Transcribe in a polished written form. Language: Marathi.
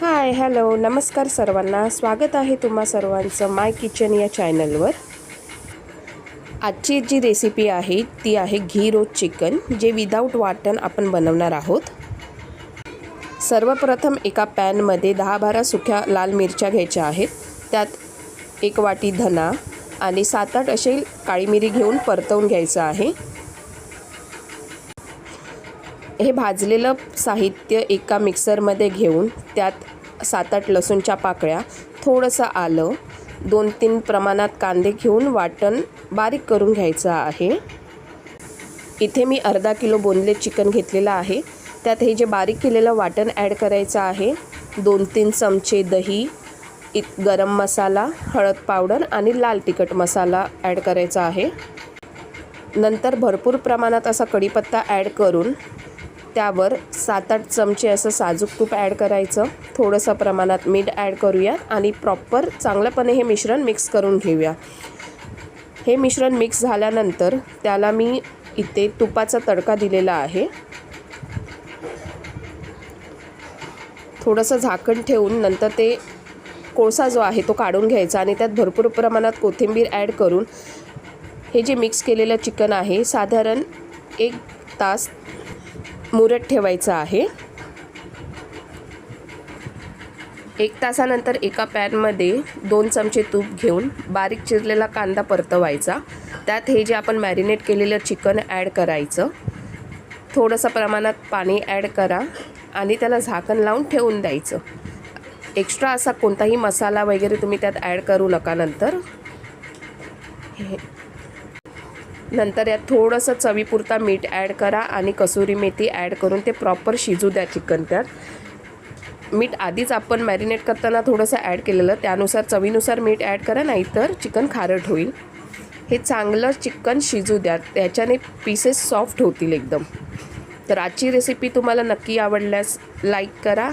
हाय हॅलो नमस्कार सर्वांना, स्वागत आहे तुम्हा सर्वांचं माय किचन या चॅनलवर। आजची जी रेसिपी आहे ती आहे घी रोस्ट चिकन, जे विदाऊट वाटण आपण बनवणार आहोत। सर्वप्रथम एका पॅनमध्ये 10-12 सुक्या लाल मिरच्या घ्यायच्या आहेत। त्यात 1 वाटी धना आणि 7-8 असे काळी मिरी घेऊन परतवून घ्यायचं आहे। हे भाजलेलं साहित्य एका मिक्सरमध्ये घेऊन त्यात 7-8 लसूणच्या पाकळ्या, थोडंसं आलं, 2-3 प्रमाणात कांदे घेऊन वाटण बारीक करून घ्यायचं आहे। इथे मी अर्धा किलो बोनलेस चिकन घेतलेलं आहे। त्यात हे जे बारीक केलेलं वाटण ॲड करायचं आहे। 2-3 चमचे दही, गरम मसाला, हळद पावडर आणि लाल तिखट मसाला ॲड करायचा आहे। नंतर भरपूर प्रमाणात असा कढीपत्ता ॲड करून त्यावर 7-8 चमचे असं साजूक तूप ॲड करायचं। थोडंसं प्रमाणात मीठ ॲड करूया आणि प्रॉपर चांगल्यापणे हे मिश्रण मिक्स करून घेऊया। हे मिश्रण मिक्स झाल्यानंतर त्याला मी इथे तुपाचा तडका दिलेला आहे। थोडंसं झाकण ठेवून नंतर ते कोळसा जो आहे तो काढून घ्यायचा आणि त्यात भरपूर प्रमाणात कोथिंबीर ॲड करून हे जे मिक्स केलेलं चिकन आहे साधारण 1 तास मुरत ठेवायचं आहे। 1 तासानंतर एका पॅनमध्ये 2 चमचे तूप घेऊन बारीक चिरलेला कांदा परतवायचा। त्यात हे जे आपण मॅरिनेट केलेलं चिकन ॲड करायचं। थोडंसं प्रमाणात पाणी ॲड करा आणि त्याला झाकण लावून ठेवून द्यायचं। एक्स्ट्रा असा कोणताही मसाला वगैरे तुम्ही त्यात ॲड करू नका। नंतर यात थोडंसं चवीपुरता मीठ ॲड करा आणि कसुरी मेथी ॲड करून ते प्रॉपर शिजू द्या चिकन। त्यात मीठ आधीच आपण मॅरिनेट करताना थोडंसं ॲड केलेलं, त्यानुसार चवीनुसार मीठ ॲड करा, नाहीतर चिकन खारट होईल। हे चांगलं चिकन शिजू द्या, त्याच्याने पीसेस सॉफ्ट होतील एकदम। तर आजची रेसिपी तुम्हाला नक्की आवडल्यास लाईक करा,